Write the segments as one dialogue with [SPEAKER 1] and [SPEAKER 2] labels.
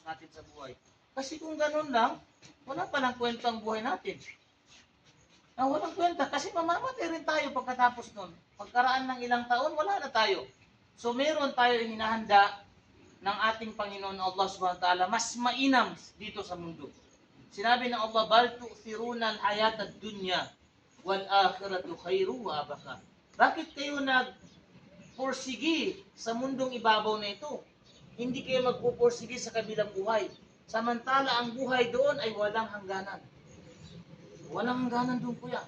[SPEAKER 1] natin sa buhay. Kasi kung ganun lang, wala palang kwenta ang buhay natin. Walang kwenta kasi mamamatay rin tayo pagkatapos nun. Pagkaraan ng ilang taon, wala na tayo. So meron tayo hinahanda ng ating Panginoon Allah subhanahu wa ta'ala mas mainam dito sa mundo. Sinabi ng Allah, bal tu'thiruna al-hayat ad-dunya wal akhiratu khairu wa abqa. Bakit kayo nagpursigi sa mundong ibabaw na ito? Hindi kayo magpupursigi sa kabilang buhay. Samantala ang buhay doon ay walang hangganan. Walang hangganan doon, kuya.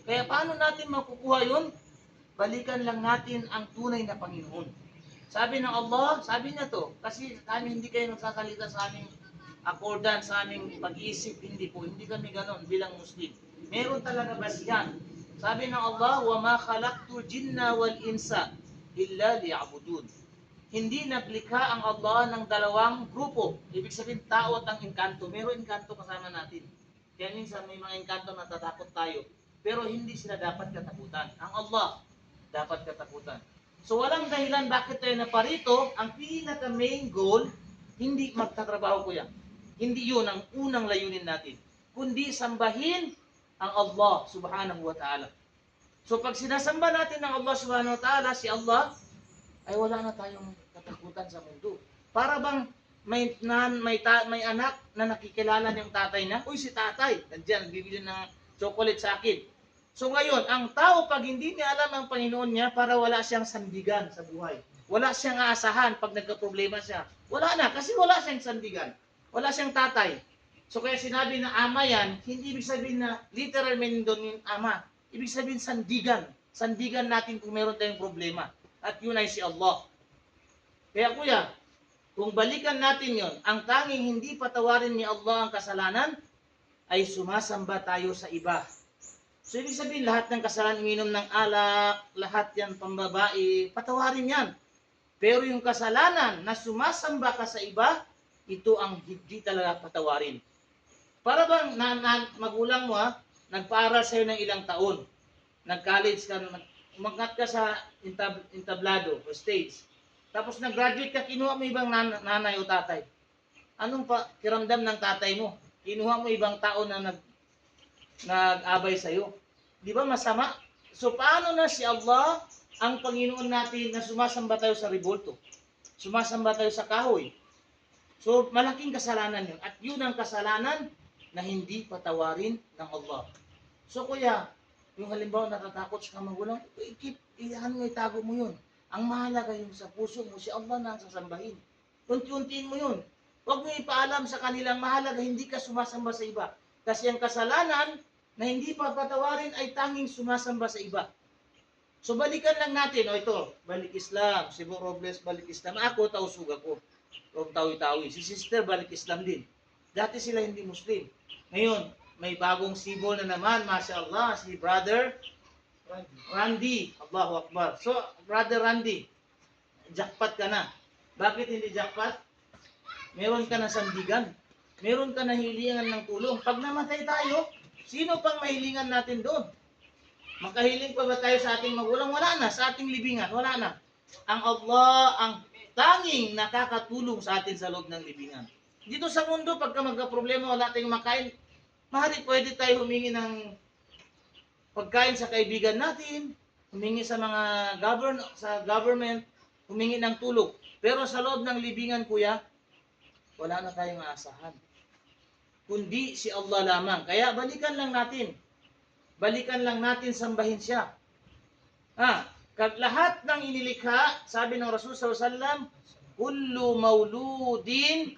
[SPEAKER 1] Kaya paano natin makukuha yun? Balikan lang natin ang tunay na Panginoon. Sabi ng Allah, sabi niya to, kasi kami hindi kayo nagsasalita sa aming akordan, sa aming pag-iisip, hindi po, hindi kami ganon bilang Muslim. Meron talaga basihan. Sabi ng Allah, وَمَا خَلَقْتُ الْجِنَّ وَالْإِنسَ إِلَّا لِيَعْبُدُونَ. Hindi naglikha ang Allah ng dalawang grupo. Ibig sabihin, tao at ang engkanto. Meron engkanto kasama natin. Kaya minsan may mga engkanto na natatakot tayo. Pero hindi sila dapat katakutan. Ang Allah dapat katakutan. So walang dahilan bakit tayo naparito. Ang pinaka main goal, hindi magtatrabaho, kuya. Hindi yun ang unang layunin natin. Kundi sambahin ang Allah subhanahu wa ta'ala. So pag sinasamba natin ng Allah subhanahu wa ta'ala, si Allah, ay wala na tayong katakutan sa mundo. Para bang may anak na nakikilala yung tatay na, uy, si tatay, nandiyan, nagbibili ng chocolate sa akin. So ngayon, ang tao pag hindi niya alam ang Panginoon niya, para wala siyang sandigan sa buhay. Wala siyang aasahan pag nagka-problema siya. Wala na, kasi wala siyang sandigan. Wala siyang tatay. So kaya sinabi na ama yan, hindi ibig sabihin na literal meaning doon yung ama. Ibig sabihin sandigan. Sandigan natin kung meron tayong problema. At yun ay si Allah. Kaya kuya, kung balikan natin yon, ang tanging hindi patawarin ni Allah ang kasalanan, ay sumasamba tayo sa iba. So, ibig sabihin, lahat ng kasalanan, uminom ng alak, lahat yan, pambabae, patawarin yan. Pero yung kasalanan na sumasamba ka sa iba, ito ang hindi talaga patawarin. Para bang magulang mo, nagpaaral sa'yo ng ilang taon, nag-college ka, umangat ka sa entablado o stage. Tapos nag-graduate ka, kinuha mo ibang nanay o tatay. Anong kiramdam ng tatay mo? Kinuha mo ibang tao na nag-abay sa'yo. Di ba masama? So paano na si Allah ang Panginoon natin na sumasamba tayo sa revolto? Sumasamba tayo sa kahoy. So malaking kasalanan yun. At yun ang kasalanan na hindi patawarin ng Allah. So kuya, yung halimbawa natatakot sa magulang, itago mo yun. Ang mahalaga yung sa puso mo, si Allah na ang sasambahin. Unti-untiin mo yun. Huwag mo ipaalam sa kanilang mahalaga, hindi ka sumasamba sa iba. Kasi ang kasalanan na hindi papatawarin ay tanging sumasamba sa iba. So balikan lang natin, ito, balik Islam, si Bro Robles balik Islam, ako, tausug ako, o tawi-tawi. Si sister balik Islam din. Dati sila hindi Muslim. Ngayon, may bagong sibol na naman, mashallah, si Brother Randy. Allahu Akbar. So, Brother Randy, jackpot ka na. Bakit hindi jackpot? Meron ka na sandigan. Meron ka na hilingan ng tulong. Pag namatay tayo, sino pang mahilingan natin doon? Makahiling pa ba tayo sa ating magulang? Wala na. Sa ating libingan, wala na. Ang Allah, ang tanging nakakatulong sa atin sa loob ng libingan. Dito sa mundo, pagka magka-problema, wala tayong makain, mahari pwede tayo humingi ng pagkain sa kaibigan natin, humingi sa mga government, humingi ng tulong. Pero sa loob ng libingan, kuya, wala na tayong aasahan. Kundi si Allah lamang. Kaya balikan lang natin. Balikan lang natin, sambahin siya. Lahat ng inilikha, sabi ng Rasul SAW, kullu mauludin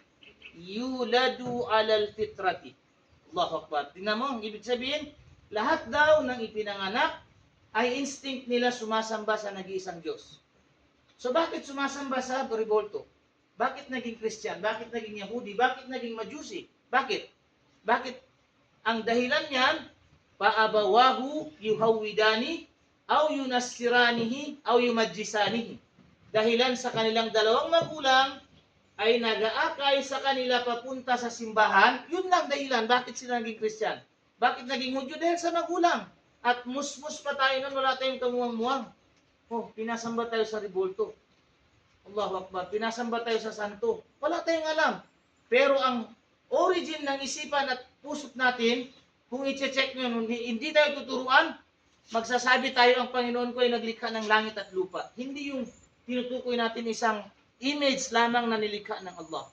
[SPEAKER 1] yuladu alal fitrati. Allahu Akbar. Tingnan mo, ang ibig sabihin, lahat daw ng ipinanganak ay instinct nila sumasamba sa nag-iisang Diyos. So bakit sumasamba sa revolto? Bakit naging Christian? Bakit naging Yahudi? Bakit naging Majusi? Bakit? Bakit? Ang dahilan niyan, paabawahu yuhawidani aw yunassiranihi aw yumajjisanihi. Dahilan sa kanilang dalawang magulang ay nag-aakay sa kanila papunta sa simbahan, yun lang dahilan bakit sila naging Christian. Bakit naging Hudyo? Dahil sa magulang. At musmus pa tayo nun, wala tayong kamuang-muang. Pinasamba tayo sa revolto. Allahu Akbar. Pinasamba tayo sa santo. Wala tayong alam. Pero ang origin ng isipan at pusot natin, kung i-check nyo, hindi tayo tuturuan, magsasabi tayo ang Panginoon ko ay naglikha ng langit at lupa. Hindi yung tinutukoy natin isang image lamang na nilikha ng Allah.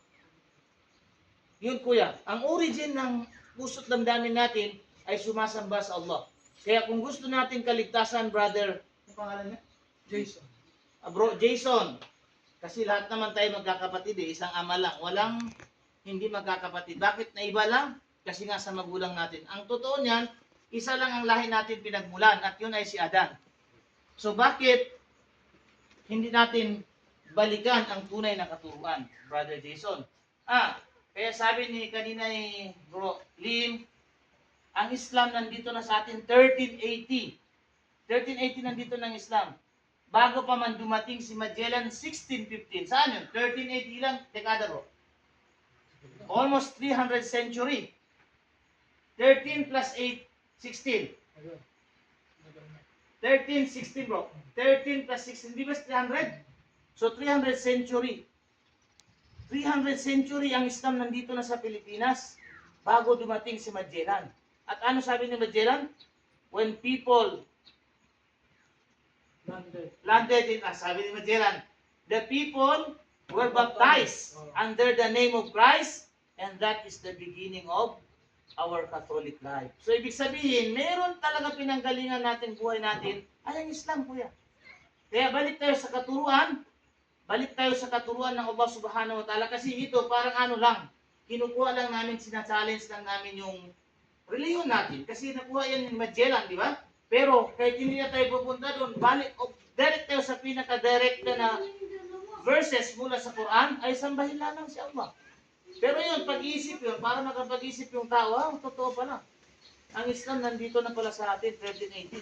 [SPEAKER 1] Yun kuya, ang origin ng pusot damdamin natin ay sumasamba sa Allah. Kaya kung gusto natin kaligtasan, brother, ano pangalan niya?
[SPEAKER 2] Jason.
[SPEAKER 1] Bro, Jason. Kasi lahat naman tayo magkakapatid isang ama lang. Walang hindi magkakapatid. Bakit na iba lang? Kasi nga sa magulang natin. Ang totoo niyan, isa lang ang lahi natin pinagmulan at yun ay si Adan. So bakit hindi natin balikan ang tunay na katuruan, Brother Jason? Kaya sabi ni kanina ni Bro Lim, ang Islam nandito na sa atin 1380. 1380 nandito ng Islam. Bago pa man dumating si Magellan 1615. Saan yun? 1380 ilang dekada bro? Almost 300 century. 13 plus 8, 16. 13, 16 bro. 13 plus 16, di ba 300? So 300 century. 300 century ang Islam nandito na sa Pilipinas bago dumating si Magellan. At ano sabi ni Magellan? When people landed in us, sabi ni Magellan, the people were baptized under the name of Christ, and that is the beginning of our Catholic life. So, ibig sabihin, meron talaga pinanggalingan natin, buhay natin, ay ang Islam, kuya. Kaya balik tayo sa katuruan, balik tayo sa katuruan ng Allah Subhanahu wa Ta'ala, kasi ito parang ano lang, kinukuha lang namin, sinachallenge lang namin yung reliyon natin. Kasi nakuha yan ni Magellan, di ba? Pero kahit hindi na tayo pupunta doon, direct tayo sa pinaka-direct na verses mula sa Quran, ay sambahin lamang si Allah. Pero yun, pag-iisip yun, para makapag-isip yung tao, totoo pala. Ang Islam nandito na pala sa atin, 1380,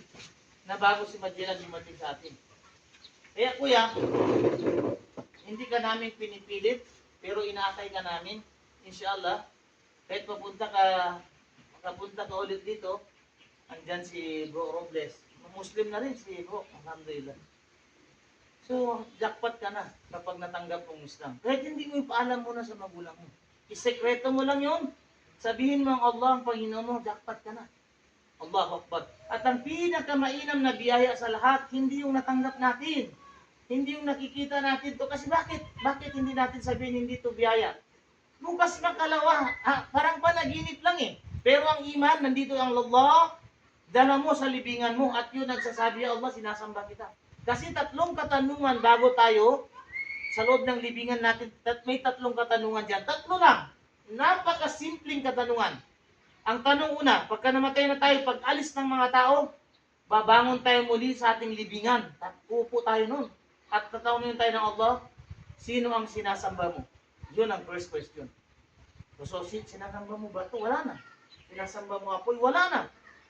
[SPEAKER 1] na bago si Magellan dumating sa atin. Kaya kuya, hindi ka namin pinipilit, pero inaakay ka namin, inshallah, kahit makapunta ka ulit dito, andyan si Bro Robles. Muslim na rin si Bro, alhamdulillah. So, jackpot ka na kapag natanggap mong Islam. Kahit hindi mo ipaalam muna sa magulang mo. Isekreto mo lang yun. Sabihin mo ang Allah, ang Panginoon mo, jackpot ka na. Allahu Akbar. At ang pinakamainam na biyaya sa lahat, hindi yung natanggap natin. Hindi yung nakikita natin to. Kasi bakit? Bakit hindi natin sabihin hindi to biyaya? Bukas makalawa. Parang panaginip lang eh. Pero ang iman, nandito ang Allah, dala mo sa libingan mo at yun nagsasabi, ya Allah, sinasamba kita. Kasi tatlong katanungan bago tayo sa loob ng libingan natin, may tatlong katanungan dyan. Tatlo lang. Napakasimpleng katanungan. Ang tanong una, pagka namatay na tayo, pag alis ng mga tao, babangon tayo muli sa ating libingan. Upo tayo nun. At tatanungin tayo ng Allah, sino ang sinasamba mo? Yun ang first question. So, sinasamba mo ba ito? Wala na. Sinasamba mo apoy? Wala na.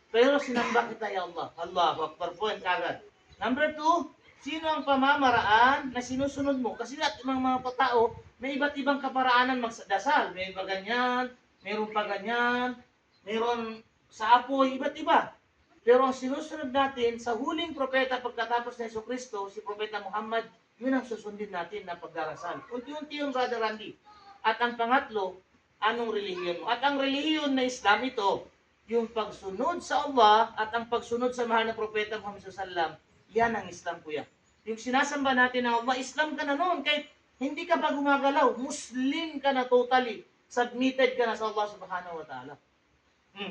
[SPEAKER 1] Pero sinamba kita, ya Allah. Allahu Akbar po yan kagad. Number 2, sino ang pamamaraan na sinusunod mo? Kasi lahat ng mga tao, may iba't ibang kaparaanan magdasal. May iba ganyan, mayroon pa ganyan, mayroon sa apoy, iba't iba. Pero ang sinusunod natin sa huling propeta pagkatapos ng Jesucristo, si Propeta Muhammad, yun ang susundin natin na pagdarasal. Unti-unti yung Brother Randy. At ang pangatlo, anong relihiyon mo? At ang relihiyon na Islam ito, yung pagsunod sa Allah at ang pagsunod sa mahal na Propeta Muhammad sallallahu. Yan ang Islam, kuya. Yung sinasamba natin ng Allah, Islam ka na noon. Kahit hindi ka pa gumagalaw, Muslim ka na totally. Submitted ka na sa Allah Subhanahu wa Ta'ala.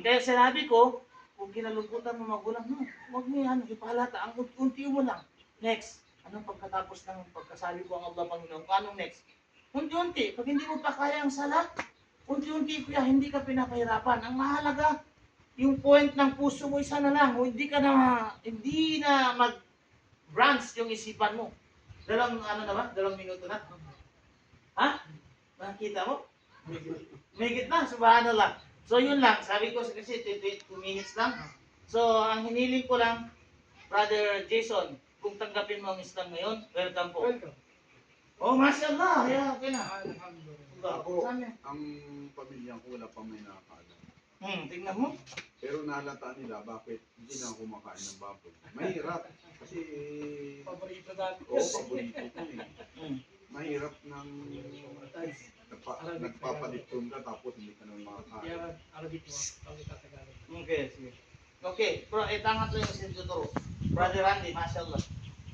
[SPEAKER 1] Kaya sinabi ko, kung kinalungkutan mo magulang, huwag mo yan, ipalata. Ang unti mo lang. Next, anong pagkatapos ng pagkasabi ko ang Allah Panginoon? Anong next? Unti-unti. Pag hindi mo pa kaya ang sala, unti-unti, kuya, hindi ka pinapahirapan. Ang mahalaga, yung point ng puso mo, isa na lang. Hindi na mag-branch yung isipan mo. Dalawang minuto na. Ha? Nakita mo? May na, subhanallah. So yun lang, sabi ko kasi 2 minutes lang. So ang hiniling ko lang, Brother Jason, kung tanggapin mo ang Islam ngayon, welcome po.
[SPEAKER 2] Welcome.
[SPEAKER 1] Oh, mashallah. Yeah, okay na.
[SPEAKER 2] Alhamdulillah.
[SPEAKER 3] Ako, ang pamilya ko wala pa may nakakaalam.
[SPEAKER 1] Tingnan mo.
[SPEAKER 3] Pero nahalata nila bakit hindi na ako kumakain ng baboy. Mahirap. Kasi,
[SPEAKER 2] Paborito dati.
[SPEAKER 3] paborito ko eh. Mahirap ng nagpapaliktun ka tapos hindi ka naman makakain.
[SPEAKER 2] Kaya Arabic mo, tawag ka Tagalog.
[SPEAKER 1] Okay, sige. Okay, bro, itangat lang yung sentro. Brother Randy, mashallah.